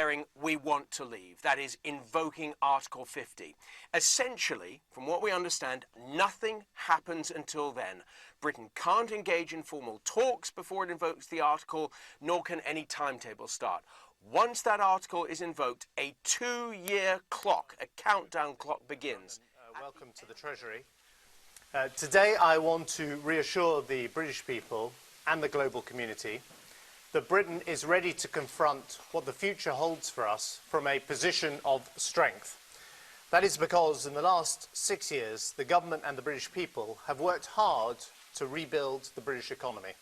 declaring we want to leave, that is, invoking Article 50. Essentially, from what we understand, nothing happens until then. Britain can't engage in formal talks before it invokes the article, nor can any timetable start. Once that article is invoked, a 2-year clock, a countdown clock begins. Welcome to the Treasury. Today I want to reassure the British people and the global community that Britain is ready to confront what the future holds for us from a position of strength. That is because in the last 6 years, the government and the British people have worked hard to rebuild the British economy.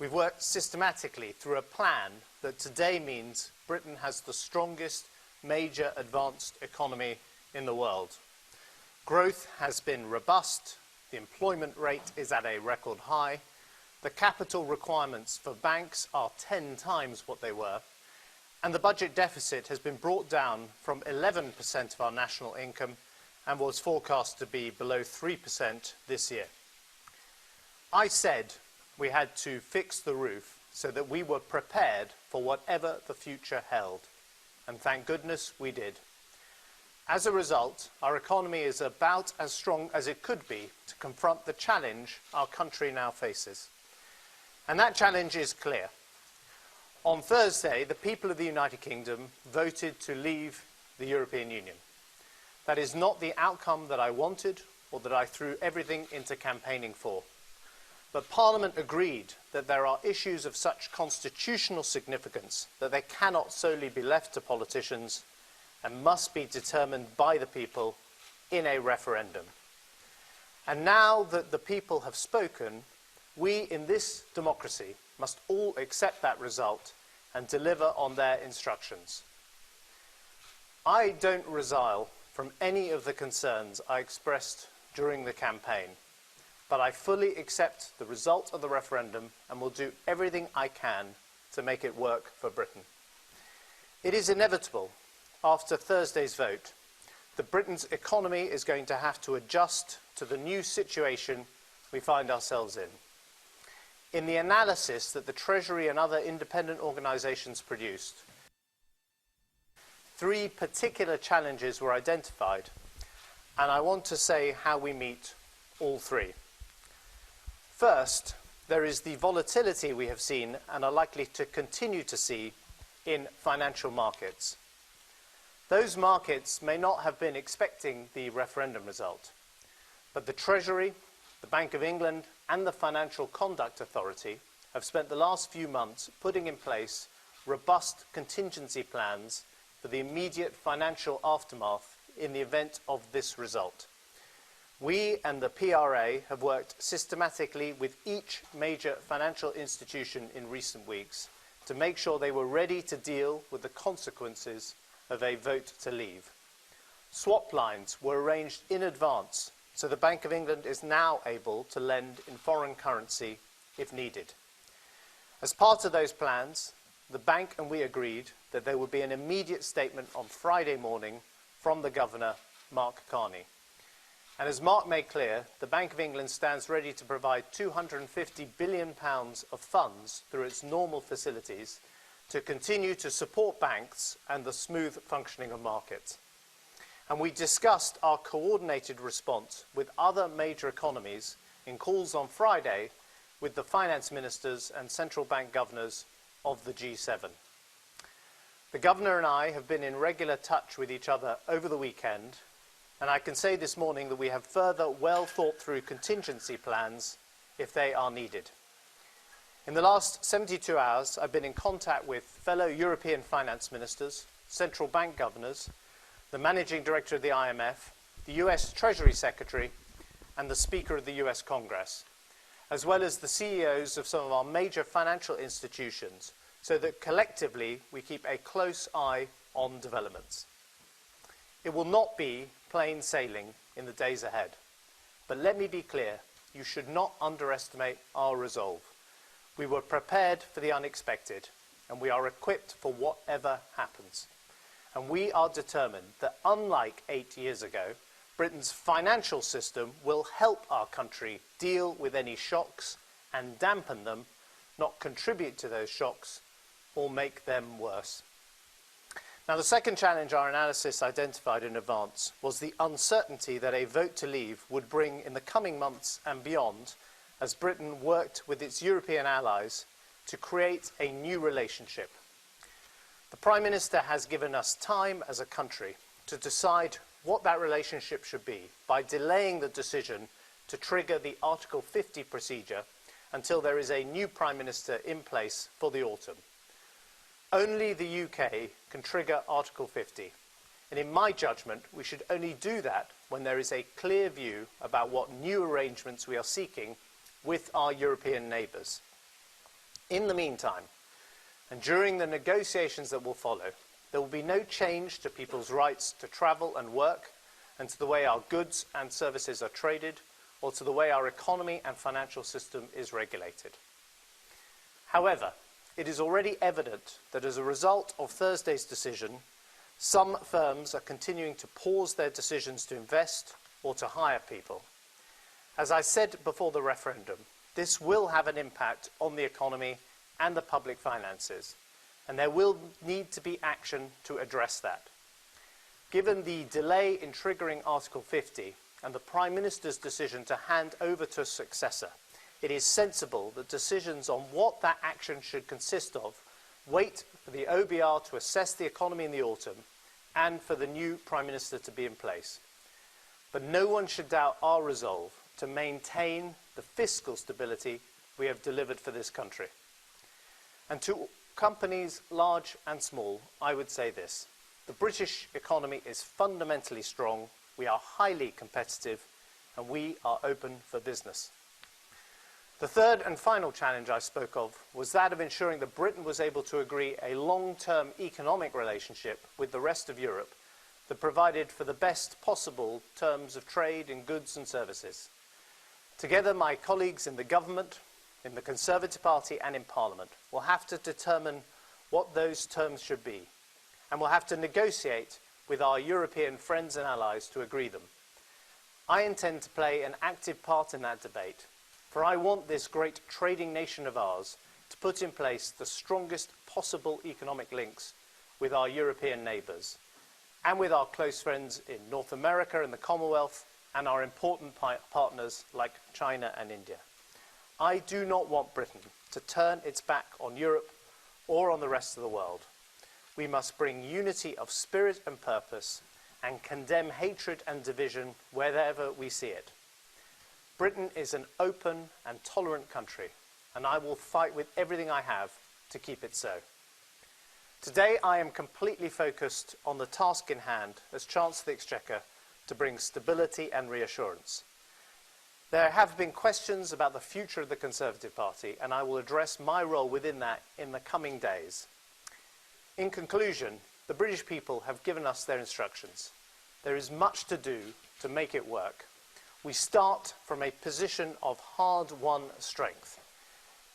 We've worked systematically through a plan that today means Britain has the strongest major advanced economy in the world. Growth has been robust, the employment rate is at a record high, the capital requirements for banks are 10 times what they were, and the budget deficit has been brought down from 11% of our national income and was forecast to be below 3% this year. I said we had to fix the roof so that we were prepared for whatever the future held, and thank goodness we did. As a result, our economy is about as strong as it could be to confront the challenge our country now faces. And that challenge is clear. On Thursday, the people of the United Kingdom voted to leave the European Union. That is not the outcome that I wanted or that I threw everything into campaigning for. But Parliament agreed that there are issues of such constitutional significance that they cannot solely be left to politicians and must be determined by the people in a referendum. And now that the people have spoken, we in this democracy must all accept that result and deliver on their instructions. I don't resile from any of the concerns I expressed during the campaign, but I fully accept the result of the referendum and will do everything I can to make it work for Britain. It is inevitable, after Thursday's vote, that Britain's economy is going to have to adjust to the new situation we find ourselves in. In the analysis that the Treasury and other independent organisations produced, 3 particular challenges were identified, and I want to say how we meet all 3. First, there is the volatility we have seen and are likely to continue to see in financial markets. Those markets may not have been expecting the referendum result, but the Treasury, the Bank of England and the Financial Conduct Authority have spent the last few months putting in place robust contingency plans for the immediate financial aftermath in the event of this result. We and the PRA have worked systematically with each major financial institution in recent weeks to make sure they were ready to deal with the consequences of a vote to leave. Swap lines were arranged in advance, so the Bank of England is now able to lend in foreign currency if needed. As part of those plans, the bank and we agreed that there would be an immediate statement on Friday morning from the Governor, Mark Carney. And as Mark made clear, the Bank of England stands ready to provide £250 billion of funds through its normal facilities to continue to support banks and the smooth functioning of markets. And we discussed our coordinated response with other major economies in calls on Friday with the finance ministers and central bank governors of the G7. The Governor and I have been in regular touch with each other over the weekend, and I can say this morning that we have further well thought through contingency plans if they are needed. In the last 72 hours, I've been in contact with fellow European finance ministers, central bank governors, the managing director of the IMF, the US Treasury Secretary, and the Speaker of the US Congress, as well as the CEOs of some of our major financial institutions, so that collectively we keep a close eye on developments. It will not be plain sailing in the days ahead, but let me be clear, you should not underestimate our resolve. We were prepared for the unexpected, and we are equipped for whatever happens. And we are determined that, unlike 8 years ago, Britain's financial system will help our country deal with any shocks and dampen them, not contribute to those shocks or make them worse. Now, the second challenge our analysis identified in advance was the uncertainty that a vote to leave would bring in the coming months and beyond as Britain worked with its European allies to create a new relationship. The Prime Minister has given us time as a country to decide what that relationship should be by delaying the decision to trigger the Article 50 procedure until there is a new Prime Minister in place for the autumn. Only the UK can trigger Article 50, and in my judgment, we should only do that when there is a clear view about what new arrangements we are seeking with our European neighbours. In the meantime, and during the negotiations that will follow, there will be no change to people's rights to travel and work, and to the way our goods and services are traded, or to the way our economy and financial system is regulated. However, it is already evident that as a result of Thursday's decision, some firms are continuing to pause their decisions to invest or to hire people. As I said before the referendum, this will have an impact on the economy and the public finances, and there will need to be action to address that. Given the delay in triggering Article 50 and the Prime Minister's decision to hand over to a successor, it is sensible that decisions on what that action should consist of wait for the OBR to assess the economy in the autumn and for the new Prime Minister to be in place. But no one should doubt our resolve to maintain the fiscal stability we have delivered for this country. And to companies large and small, I would say this: the British economy is fundamentally strong, we are highly competitive, and we are open for business. The third and final challenge I spoke of was that of ensuring that Britain was able to agree a long-term economic relationship with the rest of Europe that provided for the best possible terms of trade in goods and services. Together, my colleagues in the government, in the Conservative Party and in Parliament will have to determine what those terms should be, and will have to negotiate with our European friends and allies to agree them. I intend to play an active part in that debate, for I want this great trading nation of ours to put in place the strongest possible economic links with our European neighbours, and with our close friends in North America and the Commonwealth, and our important partners like China and India. I do not want Britain to turn its back on Europe or on the rest of the world. We must bring unity of spirit and purpose and condemn hatred and division wherever we see it. Britain is an open and tolerant country, and I will fight with everything I have to keep it so. Today, I am completely focused on the task in hand as Chancellor of the Exchequer to bring stability and reassurance. There have been questions about the future of the Conservative Party, and I will address my role within that in the coming days. In conclusion, the British people have given us their instructions. There is much to do to make it work. We start from a position of hard-won strength.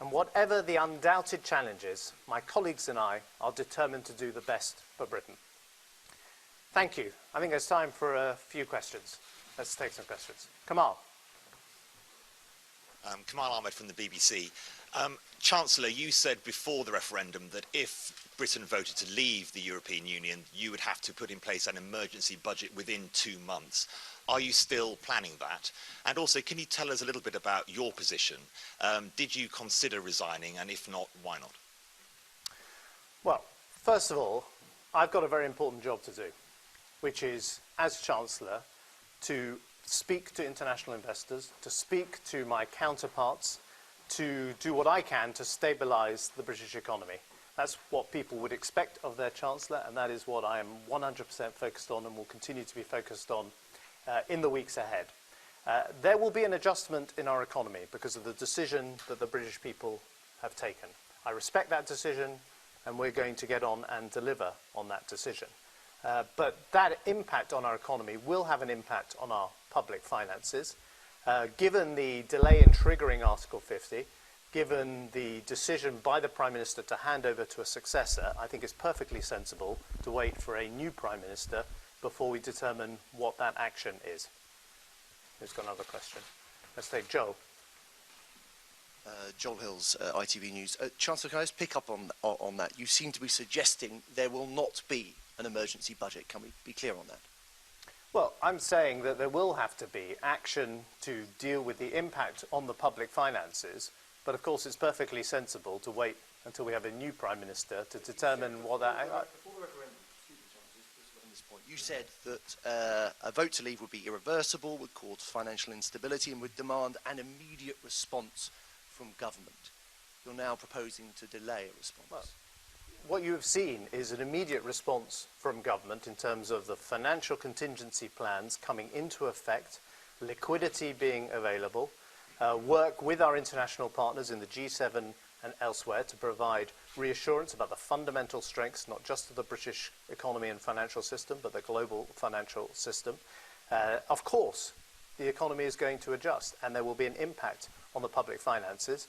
And whatever the undoubted challenges, my colleagues and I are determined to do the best for Britain. Thank you. I think it's time for a few questions. Let's take some questions. Kamal. Kamal Ahmed from the BBC. Chancellor, you said before the referendum that if Britain voted to leave the European Union, you would have to put in place an emergency budget within 2 months. Are you still planning that? And also, can you tell us a little bit about your position? Did you consider resigning, and if not, why not? Well, first of all, I've got a very important job to do, which is, as Chancellor, to speak to international investors, to speak to my counterparts, to do what I can to stabilise the British economy. That's what people would expect of their Chancellor, and that is what I am 100% focused on and will continue to be focused on in the weeks ahead. There will be an adjustment in our economy because of the decision that the British people have taken. I respect that decision, and we're going to get on and deliver on that decision. But that impact on our economy will have an impact on our public finances. Given the delay in triggering Article 50, given the decision by the Prime Minister to hand over to a successor, I think it's perfectly sensible to wait for a new Prime Minister before we determine what that action is. Who's got another question? Let's take Joel. Joel Hills, ITV News. Chancellor, can I just pick up on that? You seem to be suggesting there will not be an emergency budget. Can we be clear on that? Well, I'm saying that there will have to be action to deal with the impact on the public finances, but of course it's perfectly sensible to wait until we have a new Prime Minister to determine what that... Before the referendum, excuse me, Chancellor, on this point, you said that a vote to leave would be irreversible, would cause financial instability and would demand an immediate response from government. You're now proposing to delay a response. Well, what you have seen is an immediate response from government in terms of the financial contingency plans coming into effect, liquidity being available, work with our international partners in the G7 and elsewhere to provide reassurance about the fundamental strengths, not just of the British economy and financial system, but the global financial system. Of course, the economy is going to adjust and there will be an impact on the public finances.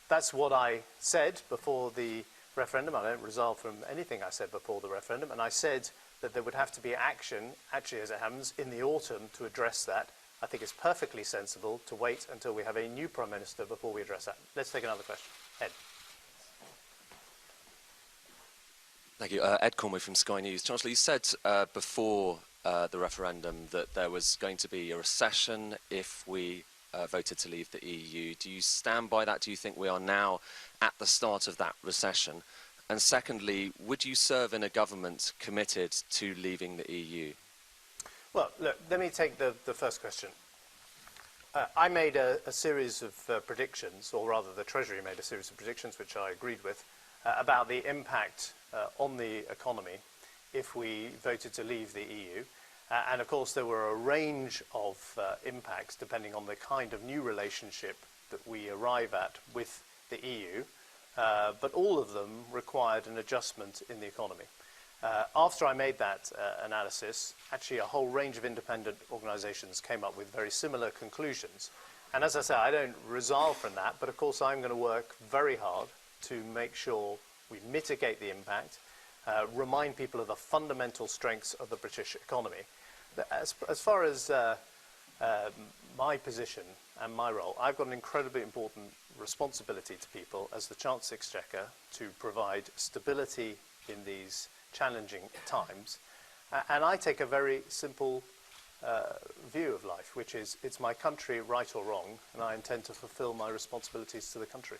That's what I said before the referendum. I don't resolve from anything I said before the referendum, and I said that there would have to be action, actually as it happens, in the autumn to address that. I think it's perfectly sensible to wait until we have a new Prime Minister before we address that. Let's take another question. Ed. Thank you. Ed Conway from Sky News. Chancellor, you said before the referendum that there was going to be a recession if we voted to leave the EU. Do you stand by that? Do you think we are now at the start of that recession? And secondly, would you serve in a government committed to leaving the EU? Well, look, let me take the first question. I made a series of predictions, or rather the Treasury made a series of predictions, which I agreed with, about the impact on the economy if we voted to leave the EU. And of course, there were a range of impacts depending on the kind of new relationship that we arrive at with the EU, but all of them required an adjustment in the economy. After I made that analysis, actually a whole range of independent organisations came up with very similar conclusions. And as I say, I don't resolve from that, but of course I'm going to work very hard to make sure we mitigate the impact, remind people of the fundamental strengths of the British economy. As far as my position and my role, I've got an incredibly important responsibility to people as the Chancellor Exchequer to provide stability in these challenging times. And I take a very simple view of life, which is it's my country, right or wrong, and I intend to fulfil my responsibilities to the country.